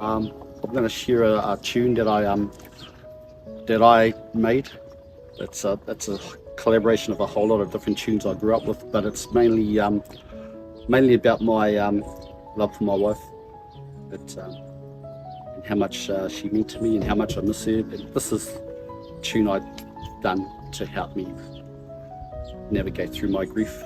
I'm going to share a tune that I made. It's a collaboration of a whole lot of different tunes I grew up with, but it's mainly about my love for my wife. It's and how much she meant to me and how much I miss her. And this is a tune I've done to help me navigate through my grief.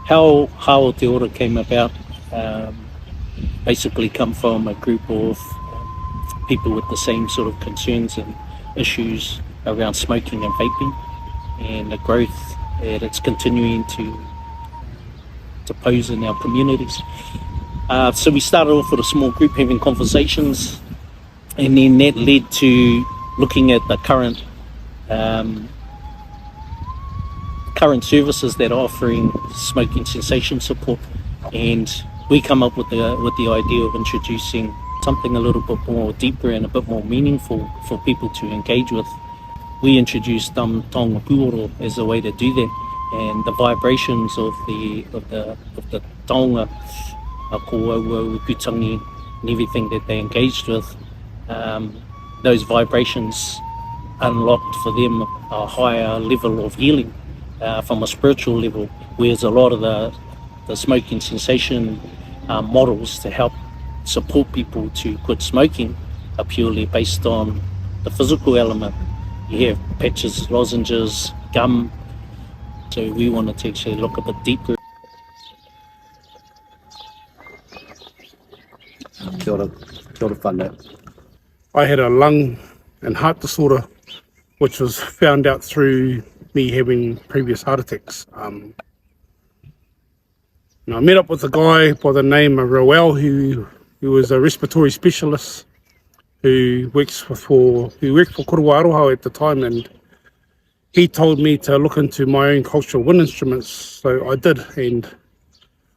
How Manaaki Ora came about basically come from a group of people with the same sort of concerns and issues around smoking and vaping, and the growth that it's continuing to pose in our communities. So we started off with a small group having conversations, and then that led to looking at the current services that are offering smoking cessation support, and we come up with the idea of introducing something a little bit more deeper and a bit more meaningful for people to engage with. We introduced taonga pūoro as a way to do that, and the vibrations of the taonga, ko wau, kutangi, and everything that they engaged with, those vibrations unlocked for them a higher level of healing from a spiritual level, whereas a lot of the smoking cessation models to help support people to quit smoking are purely based on the physical element. You have patches, lozenges, gum. So we wanted to actually look a bit deeper. Kia ora whānau. I had a lung and heart disorder, which was found out through me having previous heart attacks. And I met up with a guy by the name of Roel, who was a respiratory specialist who worked for Korua Aroha at the time, and he told me to look into my own cultural wind instruments, so I did, and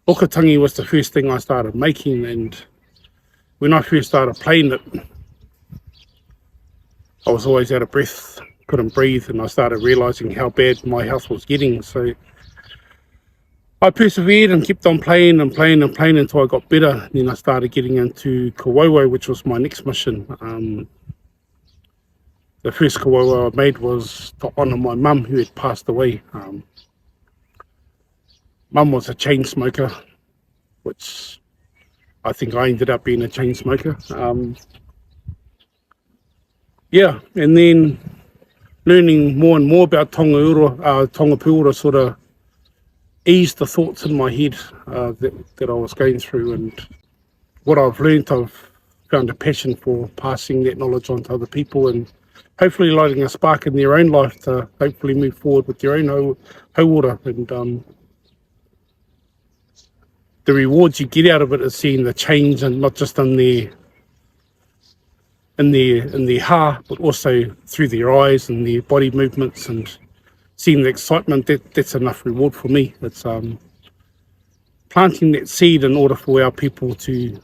okatangi was the first thing I started making. And when I first started playing it, I was always out of breath, couldn't breathe, and I started realising how bad my health was getting. So I persevered and kept on playing until I got better. Then I started getting into kawaii, which was my next mission. The first kawaii I made was to honour my mum, who had passed away. Mum was a chain smoker, which I think I ended up being a chain smoker. Yeah, and then learning more and more about taonga pūoro sort of eased the thoughts in my head that I was going through. And what I've learned, I've found a passion for passing that knowledge on to other people, and hopefully lighting a spark in their own life to hopefully move forward with their own hauora. And the rewards you get out of it is seeing the change, and not just in their heart, but also through their eyes and their body movements, and seeing the excitement. That's enough reward for me. It's planting that seed in order for our people to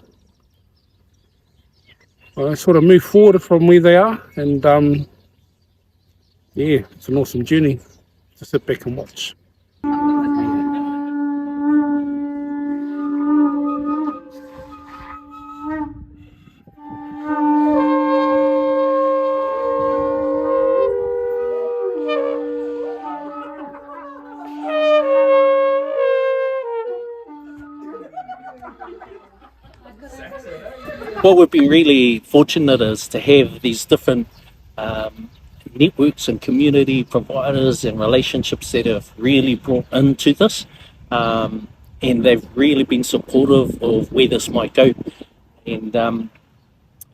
sort of move forward from where they are. And yeah, it's an awesome journey to sit back and watch. What we've been really fortunate is to have these different networks and community providers and relationships that have really brought into this, and they've really been supportive of where this might go. And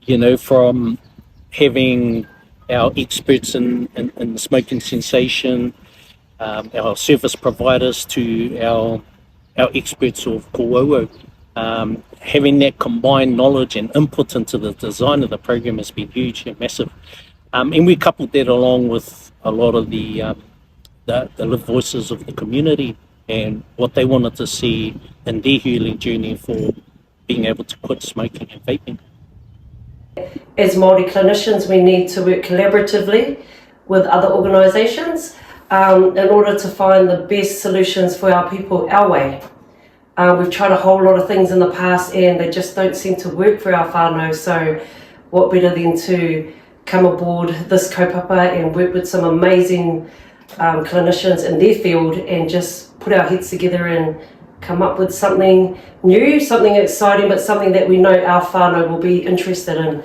you know, from having our experts in smoking cessation, our service providers, to our experts of kōauau, having that combined knowledge and input into the design of the program has been huge and massive. And we coupled that along with a lot of the live voices of the community and what they wanted to see in their healing journey for being able to quit smoking and vaping. As Māori clinicians, we need to work collaboratively with other organisations in order to find the best solutions for our people our way. We've tried a whole lot of things in the past and they just don't seem to work for our whānau, so what better than to come aboard this kaupapa and work with some amazing clinicians in their field and just put our heads together and come up with something new, something exciting, but something that we know our whānau will be interested in.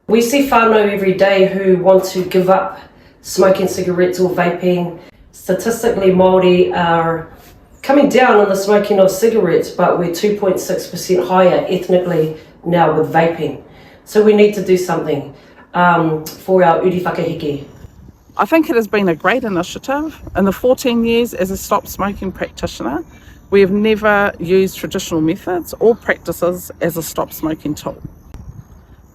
We see whānau every day who want to give up smoking cigarettes or vaping. Statistically, Māori are coming down on the smoking of cigarettes, but we're 2.6% higher ethnically now with vaping. So we need to do something for our uri whakahiki. I think it has been a great initiative. In the 14 years as a stop smoking practitioner, we have never used traditional methods or practices as a stop smoking tool.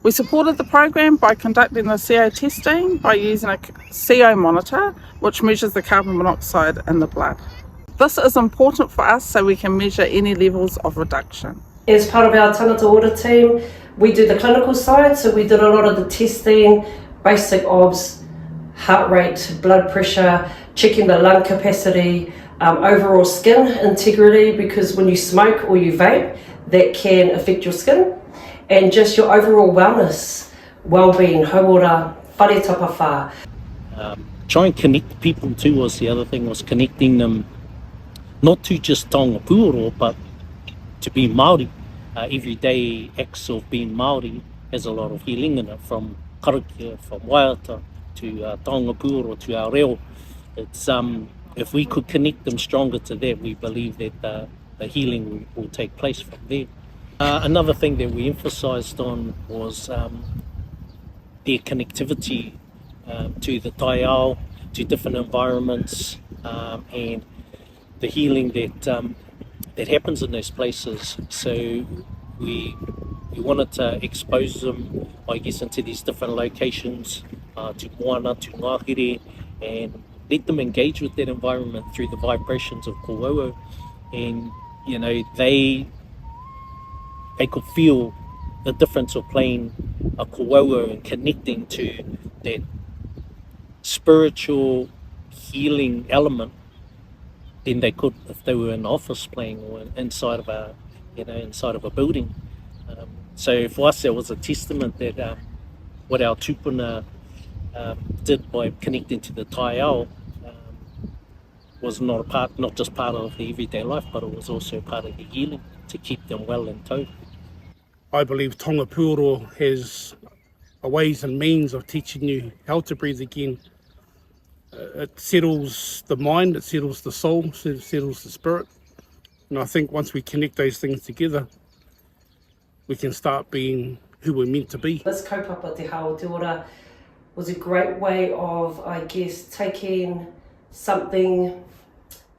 We supported the program by conducting the CO testing by using a CO monitor, which measures the carbon monoxide in the blood. This is important for us so we can measure any levels of reduction. As part of our Tangata Ora team, we do the clinical side, so we did a lot of the testing, basic obs, heart rate, blood pressure, checking the lung capacity, overall skin integrity, because when you smoke or you vape, that can affect your skin, and just your overall wellness, well-being, hauora, whare tapawha. Try and connect people too was the other thing, was connecting them not to just taonga pūoro, but to be Māori. Everyday acts of being Māori has a lot of healing in it, from karakia, from waiata, to taonga pūoro, to our reo. It's if we could connect them stronger to that, we believe that the healing will take place from there. Another thing that we emphasised on was their connectivity to the taonga, to different environments, and the healing that happens in those places. So we wanted to expose them, I guess, into these different locations, to moana, to ngāhere, and let them engage with that environment through the vibrations of kōauau. And you know, they could feel the difference of playing a kōauau and connecting to that spiritual healing element than they could if they were in an office playing or inside of a building. So for us, it was a testament that what our tupuna did by connecting to the taonga was not just part of the everyday life, but it was also part of the healing to keep them well in tow. I believe taonga pūoro has a ways and means of teaching you how to breathe again. It settles the mind, it settles the soul, it settles the spirit. And I think once we connect those things together, we can start being who we're meant to be. This kaupapa te Tangata Ora was a great way of, I guess, taking something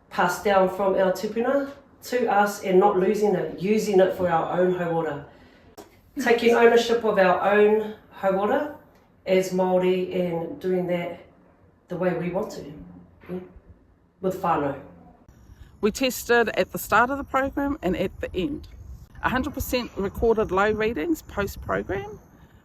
passed down from our tupuna to us and not losing it, using it for our own hauora. Taking ownership of our own hauora as Māori and doing that the way we want to, with whānau. We tested at the start of the program and at the end. 100% recorded low readings post-program,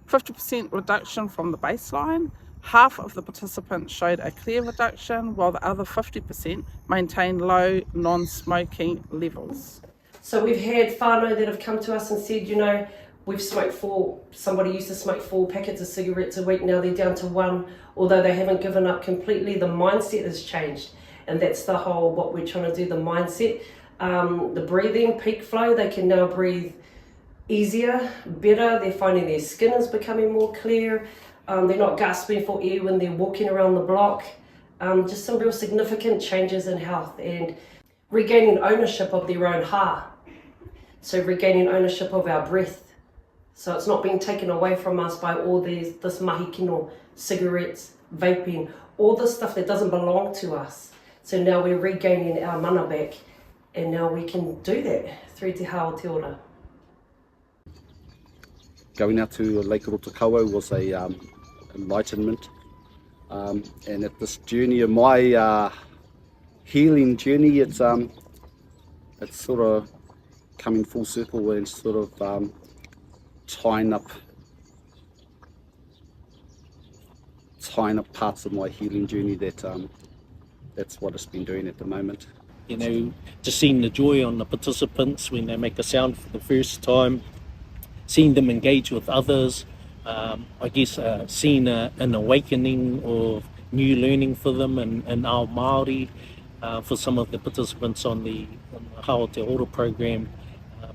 50% reduction from the baseline, half of the participants showed a clear reduction, while the other 50% maintained low non-smoking levels. So we've had whānau that have come to us and said, you know, we've smoked somebody used to smoke 4 packets of cigarettes a week, now they're down to 1, although they haven't given up completely, the mindset has changed. And that's the whole, what we're trying to do, the mindset. The breathing, peak flow, they can now breathe easier, better, they're finding their skin is becoming more clear, they're not gasping for air when they're walking around the block. Just some real significant changes in health and regaining ownership of their own ha. So regaining ownership of our breath. So it's not being taken away from us by all this mahikino, cigarettes, vaping, all this stuff that doesn't belong to us. So now we're regaining our mana back, and now we can do that through te Tangata Ora. Going out to Lake Rotorua was a enlightenment. And at this journey of my healing journey, it's sort of coming full circle and sort of tying up parts of my healing journey that's what it's been doing at the moment. You know, just seeing the joy on the participants when they make a sound for the first time, seeing them engage with others, I guess seeing an awakening of new learning for them and our Māori. For some of the participants on the Tangata Ora program,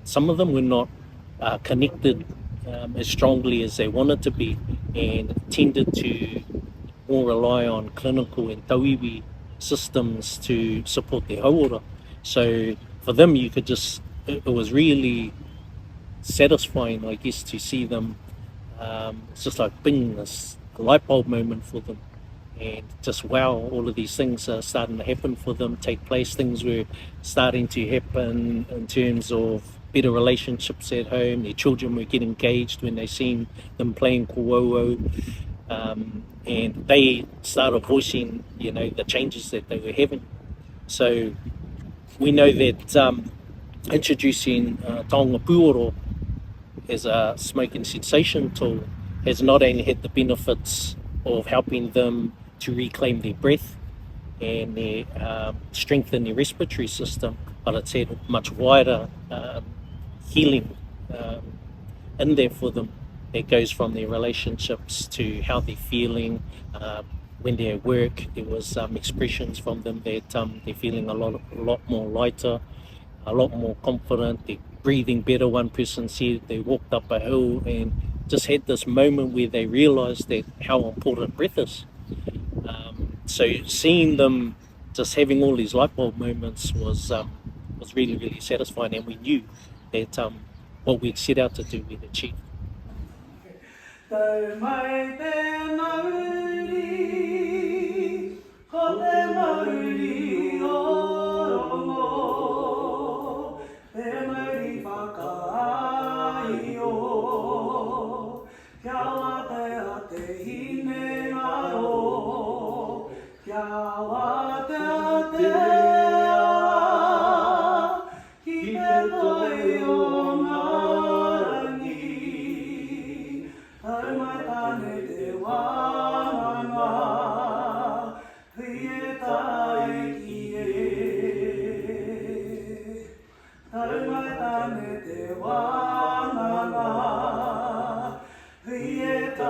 some of them were not connected as strongly as they wanted to be, and tended to more rely on clinical and tauiwi systems to support their hauora. So for them, you could just, it was really satisfying, I guess, to see them. It's just like bing, this light bulb moment for them. And just wow, all of these things are starting to happen for them, take place. Things were starting to happen in terms of better relationships at home. Their children were getting engaged when they seen them playing kōauau. And they started voicing, you know, the changes that they were having. So we know that introducing taonga pūoro as a smoking cessation tool has not only had the benefits of helping them to reclaim their breath and their strengthen their respiratory system, but it's had much wider healing in there for them. It goes from their relationships to how they're feeling. When they're at work, there was expressions from them that they're feeling a lot more lighter, a lot more confident, they're breathing better. One person said they walked up a hill and just had this moment where they realised that how important breath is. So seeing them just having all these light bulb moments was really, really satisfying, and we knew that what we'd set out to do, we'd achieved. Tau mai te mauri, ko te mauri o rongo, te mauri whakaaio, kia wate a te hine ngaro, kia wate a te awa, ki te toi o ngarangi. Tau mai tane te wānanga, hui e tae ki e. Tau mai tane te wānanga, hui e tae